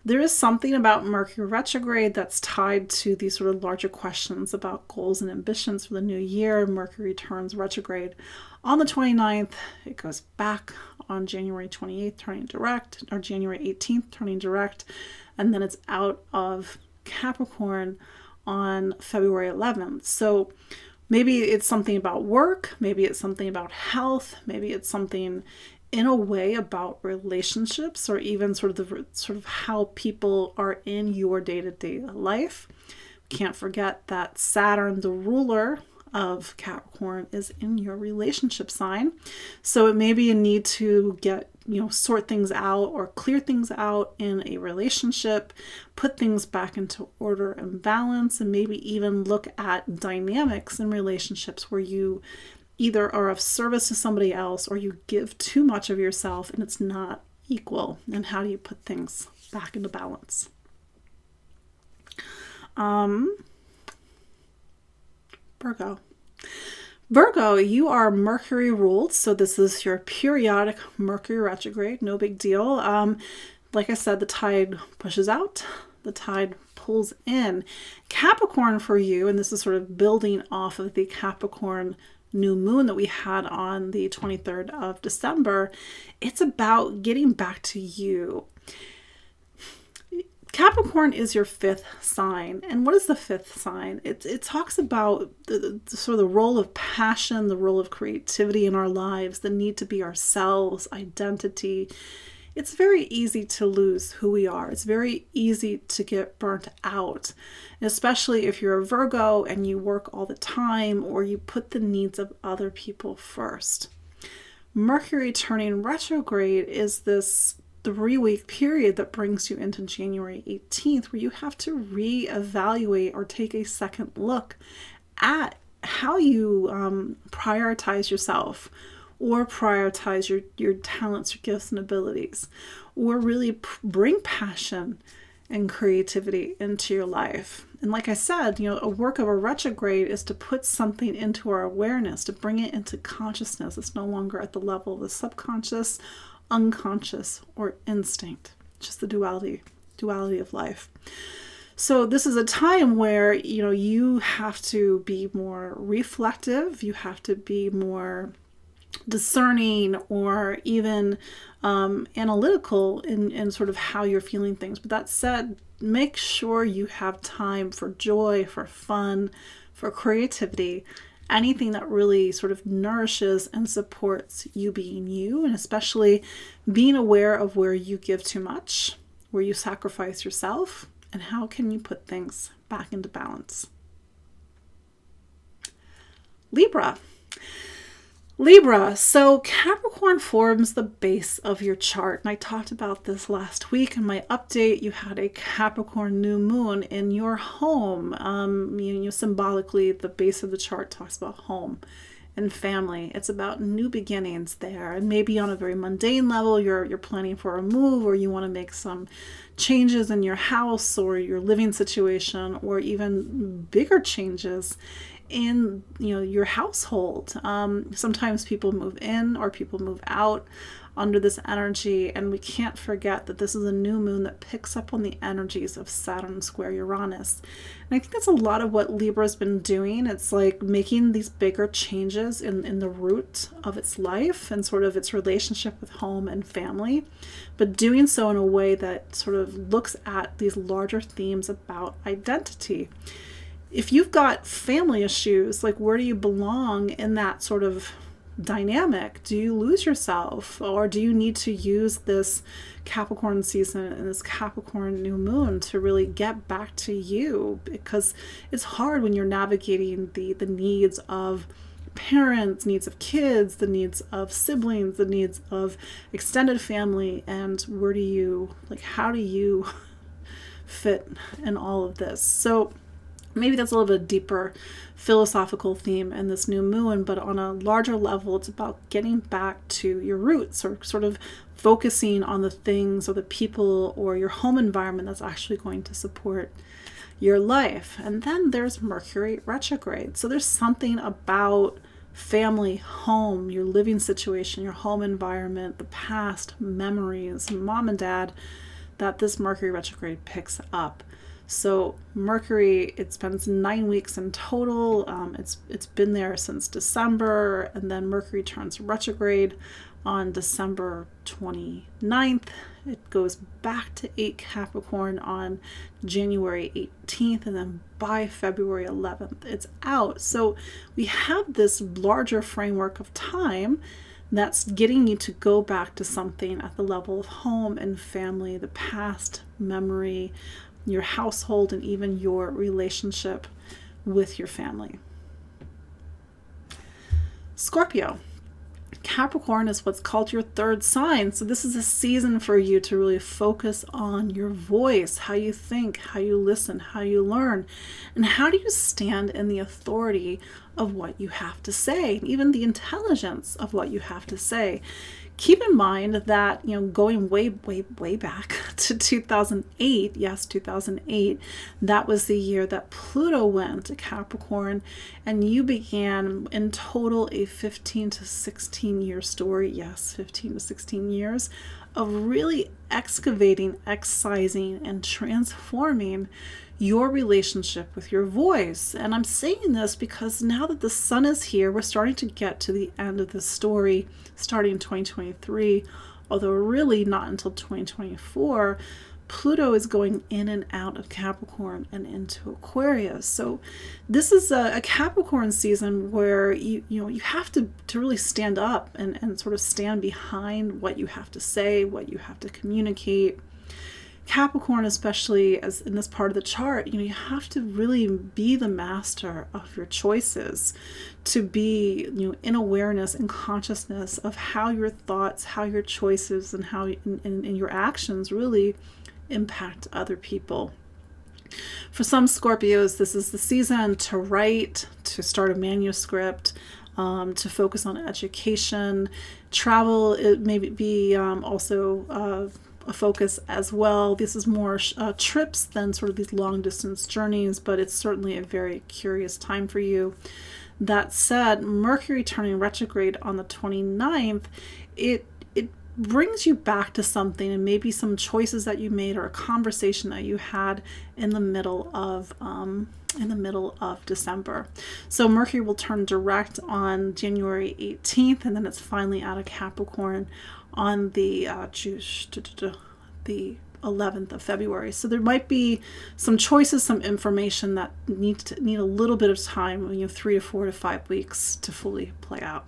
There is something about Mercury retrograde that's tied to these sort of larger questions about goals and ambitions for the new year. Mercury turns retrograde on the 29th. It goes back on January 28th, turning direct, or January 18th, turning direct. And then it's out of Capricorn on February 11th. So maybe it's something about work. Maybe it's something about health. Maybe it's something in a way about relationships, or even sort of how people are in your day-to-day life. Can't forget that Saturn, the ruler of Capricorn, is in your relationship sign. So it may be a need to get, sort things out or clear things out in a relationship, put things back into order and balance, and maybe even look at dynamics in relationships where you either are of service to somebody else or you give too much of yourself and it's not equal. And how do you put things back into balance? Virgo, you are Mercury ruled. So this is your periodic Mercury retrograde. No big deal. Like I said, the tide pushes out, the tide pulls in. Capricorn for you, and this is sort of building off of the Capricorn new moon that we had on the 23rd of December. It's about getting back to you. Capricorn is your fifth sign. And what is the fifth sign? It talks about the sort of the role of passion, the role of creativity in our lives, the need to be ourselves, identity. It's very easy to lose who we are. It's very easy to get burnt out, especially if you're a Virgo and you work all the time or you put the needs of other people first. Mercury turning retrograde is this 3-week period that brings you into January 18th, where you have to reevaluate or take a second look at how you prioritize yourself, or prioritize your talents, your gifts and abilities, or really bring passion and creativity into your life. And like I said, a work of a retrograde is to put something into our awareness, to bring it into consciousness. It's no longer at the level of the subconscious, unconscious, or instinct. Just the duality of life. So this is a time where, you have to be more reflective. You have to be more discerning, or even analytical in sort of how you're feeling things. But that said, make sure you have time for joy, for fun, for creativity, anything that really sort of nourishes and supports you being you, and especially being aware of where you give too much, where you sacrifice yourself, and how can you put things back into balance. Libra, so Capricorn forms the base of your chart. And I talked about this last week in my update. You had a Capricorn new moon in your home. Symbolically, the base of the chart talks about home and family. It's about new beginnings there. And maybe on a very mundane level, you're planning for a move, or you want to make some changes in your house or your living situation, or even bigger changes in your household. Sometimes people move in or people move out under this energy, and we can't forget that this is a new moon that picks up on the energies of Saturn square Uranus. And I think that's a lot of what Libra's been doing. It's like making these bigger changes in the root of its life and sort of its relationship with home and family, but doing so in a way that sort of looks at these larger themes about identity. If you've got family issues, like, where do you belong in that sort of dynamic? Do you lose yourself, or do you need to use this Capricorn season and this Capricorn new moon to really get back to you? Because it's hard when you're navigating the needs of parents, needs of kids, the needs of siblings, the needs of extended family, and how do you fit in all of this? So maybe that's a little bit deeper philosophical theme in this new moon, but on a larger level, it's about getting back to your roots, or sort of focusing on the things or the people or your home environment that's actually going to support your life. And then there's Mercury retrograde. So there's something about family, home, your living situation, your home environment, the past, memories, mom and dad, that this Mercury retrograde picks up. So Mercury, it spends 9 weeks in total. It's been there since December, and then Mercury turns retrograde on December 29th. It goes back to 8 Capricorn on January 18th, and then by February 11th, it's out. So we have this larger framework of time that's getting you to go back to something at the level of home and family, the past, memory, your household, and even your relationship with your family. Scorpio. Capricorn is what's called your third sign. So this is a season for you to really focus on your voice, how you think, how you listen, how you learn, and how do you stand in the authority of what you have to say, even the intelligence of what you have to say. Keep in mind that, going way back to 2008, yes, 2008, that was the year that Pluto went to Capricorn, and you began in total a 15 to 16 year story, yes, 15 to 16 years of really excavating, excising, and transforming your relationship with your voice. And I'm saying this because now that the sun is here, we're starting to get to the end of the story, starting in 2023, although really not until 2024. Pluto is going in and out of Capricorn and into Aquarius. So this is a Capricorn season where you have to really stand up and sort of stand behind what you have to say, what you have to communicate. Capricorn, especially as in this part of the chart, you have to really be the master of your choices, to be in awareness and consciousness of how your thoughts, how your choices, and how and your actions really impact other people. For some Scorpios, this is the season to write, to start a manuscript, to focus on education. Travel, it may be also a focus as well. This is more trips than sort of these long distance journeys, but it's certainly a very curious time for you. That said, Mercury turning retrograde on the 29th, it brings you back to something, and maybe some choices that you made or a conversation that you had in the middle of December. So Mercury will turn direct on January 18th, and then it's finally out of Capricorn on the 11th of February. So there might be some choices, some information that need a little bit of time, 3 to 4 to 5 weeks to fully play out.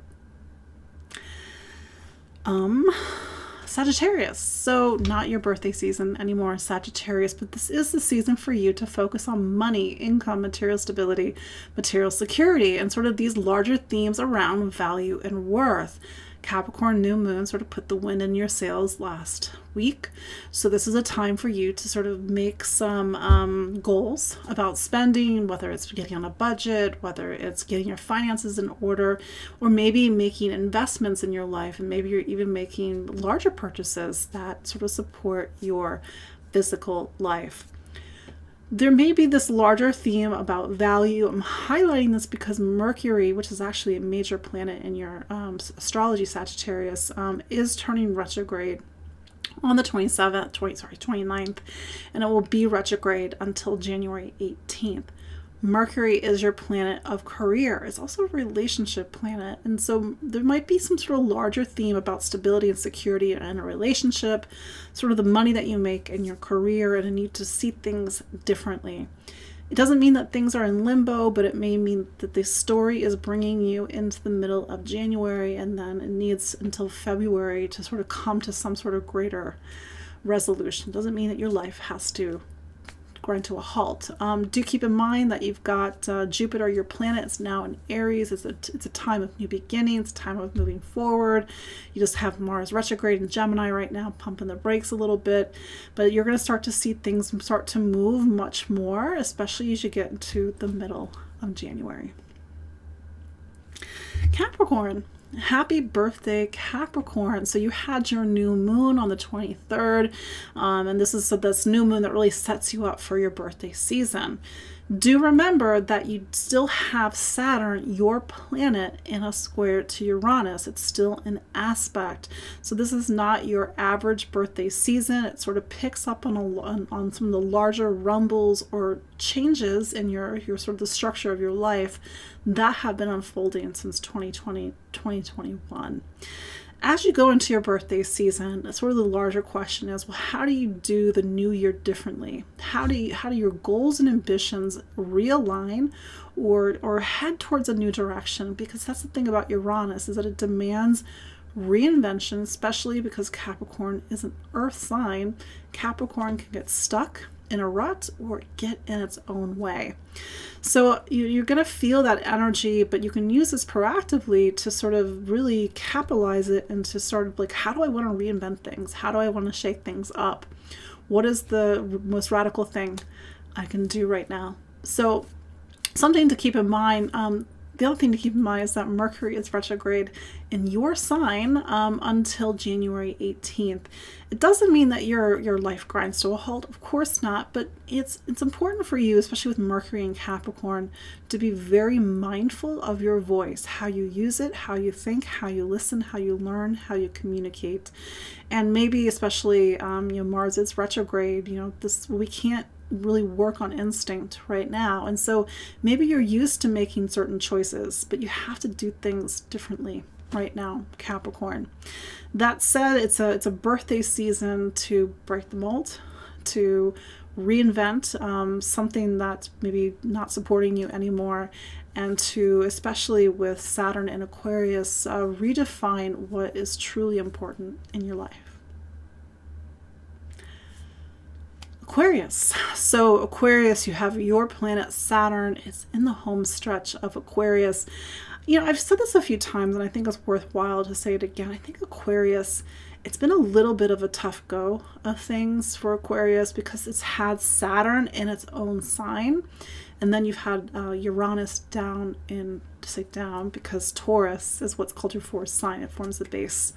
Sagittarius. So not your birthday season anymore, Sagittarius, but this is the season for you to focus on money, income, material stability, material security, and sort of these larger themes around value and worth. Capricorn new moon sort of put the wind in your sails last week. So this is a time for you to sort of make some goals about spending, whether it's getting on a budget, whether it's getting your finances in order, or maybe making investments in your life. And maybe you're even making larger purchases that sort of support your physical life. There may be this larger theme about value. I'm highlighting this because Mercury, which is actually a major planet in your astrology, Sagittarius, is turning retrograde on the 29th, and it will be retrograde until January 18th. Mercury is your planet of career. It's also a relationship planet. And so there might be some sort of larger theme about stability and security in a relationship, sort of the money that you make in your career, and a need to see things differently. It doesn't mean that things are in limbo, but it may mean that the story is bringing you into the middle of January, and then it needs until February to sort of come to some sort of greater resolution. It doesn't mean that your life has to grind to a halt. Do keep in mind that you've got Jupiter, your planet, is now in Aries. It's a time of new beginnings, time of moving forward. You just have Mars retrograde in Gemini right now, pumping the brakes a little bit, but you're going to start to see things start to move much more, especially as you get into the middle of January. Capricorn. Happy birthday, Capricorn. So you had your new moon on the 23rd, and this is this new moon that really sets you up for your birthday season. Do remember that you still have Saturn, your planet, in a square to Uranus. It's still an aspect. So this is not your average birthday season. It sort of picks up on some of the larger rumbles or changes in your sort of the structure of your life that have been unfolding since 2020, 2021. As you go into your birthday season, sort of the larger question is, well, how do you do the new year differently? How do your goals and ambitions realign or head towards a new direction? Because that's the thing about Uranus, is that it demands reinvention, especially because Capricorn is an earth sign. Capricorn can get stuck in a rut or get in its own way. So you're going to feel that energy, but you can use this proactively to sort of really capitalize it and to sort of like, how do I want to reinvent things? How do I want to shake things up? What is the most radical thing I can do right now? So something to keep in mind. The other thing to keep in mind is that Mercury is retrograde in your sign until January 18th. It doesn't mean that your life grinds to a halt, of course not, but it's important for you, especially with Mercury and Capricorn, to be very mindful of your voice, how you use it, how you think, how you listen, how you learn, how you communicate. And maybe especially Mars is retrograde, we can't really work on instinct right now. And so maybe you're used to making certain choices, but you have to do things differently right now, Capricorn. That said, it's a birthday season to break the mold, to reinvent something that's maybe not supporting you anymore, and to, especially with Saturn in Aquarius, redefine what is truly important in your life. Aquarius. So Aquarius, you have your planet Saturn. It's in the home stretch of Aquarius. I've said this a few times, and I think it's worthwhile to say it again. I think Aquarius, it's been a little bit of a tough go of things for Aquarius because it's had Saturn in its own sign. And then you've had Uranus down because Taurus is what's called your fourth sign. It forms the base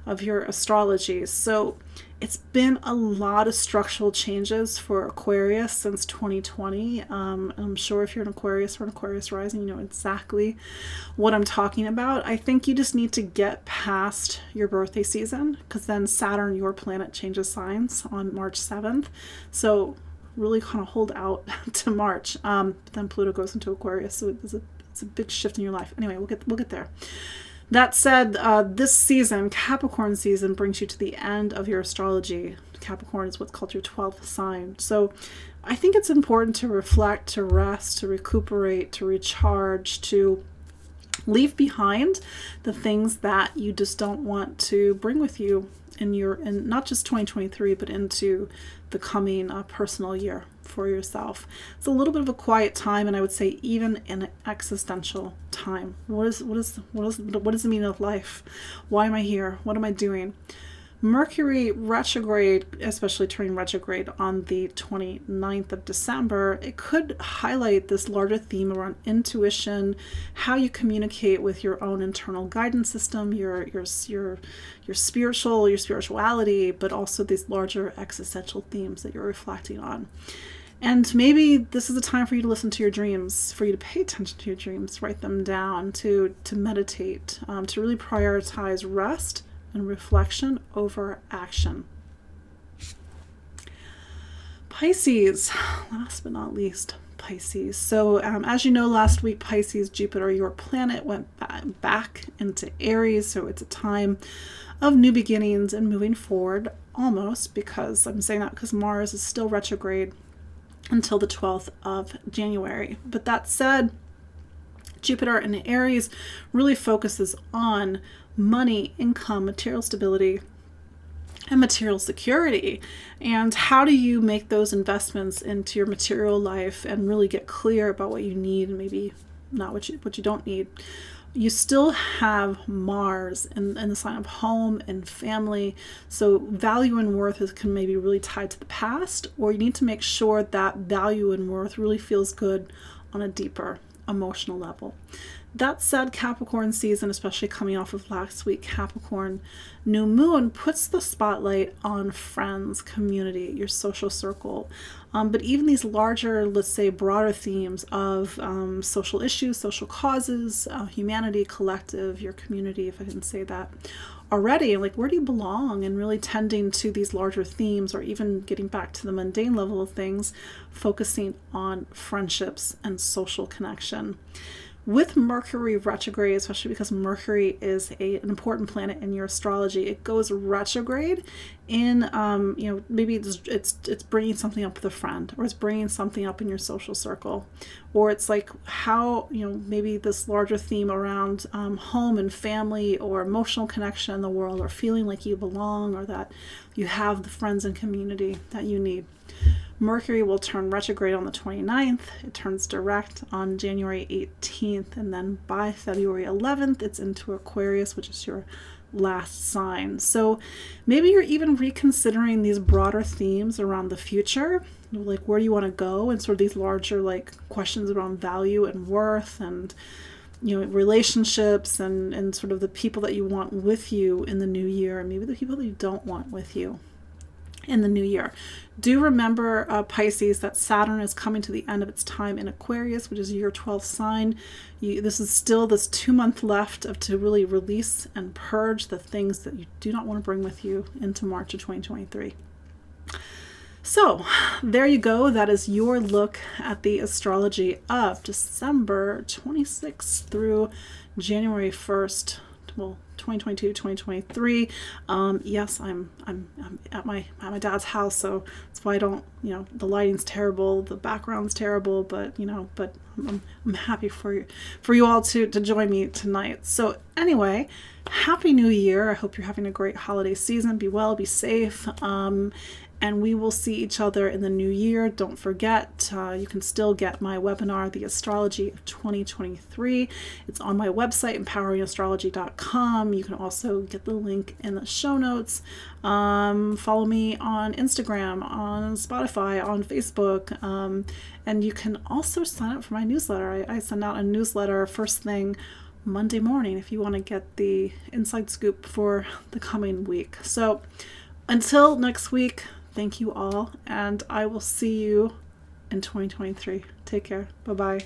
of your astrology. So it's been a lot of structural changes for Aquarius since 2020. I'm sure if you're an Aquarius or an Aquarius rising, you know exactly what I'm talking about. I think you just need to get past your birthday season, because then Saturn, your planet, changes signs on March 7th. So really kind of hold out to March. But then Pluto goes into Aquarius, so it's a big shift in your life. Anyway, we'll get there. That said, this season, Capricorn season, brings you to the end of your astrology. Capricorn is what's called your 12th sign. So I think it's important to reflect, to rest, to recuperate, to recharge, to leave behind the things that you just don't want to bring with you in not just 2023, but into the coming personal year for yourself. It's a little bit of a quiet time, and I would say even an existential time. What is the meaning of life? Why am I here? What am I doing? Mercury retrograde, especially turning retrograde on the 29th of December, it could highlight this larger theme around intuition, how you communicate with your own internal guidance system, your spirituality, but also these larger existential themes that you're reflecting on. And maybe this is a time for you to listen to your dreams, for you to pay attention to your dreams, write them down, to meditate, to really prioritize rest and reflection over action. Pisces, last but not least, Pisces. So as you know, last week, Pisces, Jupiter, your planet, went back into Aries. So it's a time of new beginnings and moving forward, almost, because I'm saying that because Mars is still retrograde until the 12th of January. But that said, Jupiter in Aries really focuses on money, income, material stability, and material security. And how do you make those investments into your material life and really get clear about what you need and maybe not what you don't need? You still have Mars in the sign of home and family. So value and worth can maybe really tied to the past, or you need to make sure that value and worth really feels good on a deeper emotional level. That said, Capricorn season, especially coming off of last week, Capricorn new moon puts the spotlight on friends, community, your social circle. But even these larger, let's say broader themes of social issues, social causes, humanity, collective, your community, if I can say that already, like where do you belong, and really tending to these larger themes, or even getting back to the mundane level of things, focusing on friendships and social connection. With Mercury retrograde, especially because Mercury is an important planet in your astrology, it goes retrograde in, maybe it's bringing something up with a friend, or it's bringing something up in your social circle, or it's like how, maybe this larger theme around home and family, or emotional connection in the world, or feeling like you belong, or that you have the friends and community that you need. Mercury will turn retrograde on the 29th. It turns direct on January 18th. And then by February 11th, it's into Aquarius, which is your last sign. So maybe you're even reconsidering these broader themes around the future, like where do you want to go, and sort of these larger questions around value and worth, and relationships, and sort of the people that you want with you in the new year, and maybe the people that you don't want with you in the new year. Do remember, Pisces, that Saturn is coming to the end of its time in Aquarius, which is your 12th sign. This is still this 2 month left to really release and purge the things that you do not want to bring with you into March of 2023. So there you go. That is your look at the astrology of December 26th through January 1st, well, 2022, 2023. Yes, I'm at my dad's house, so that's why I don't, the lighting's terrible, the background's terrible, but I'm happy for you all to join me tonight. So anyway, Happy New Year. I hope you're having a great holiday season. Be well, be safe. And we will see each other in the new year. Don't forget, you can still get my webinar, The Astrology of 2023. It's on my website, empoweringastrology.com. You can also get the link in the show notes. Follow me on Instagram, on Spotify, on Facebook. And you can also sign up for my newsletter. I send out a newsletter first thing Monday morning if you want to get the inside scoop for the coming week. So until next week, thank you all, and I will see you in 2023. Take care. Bye-bye.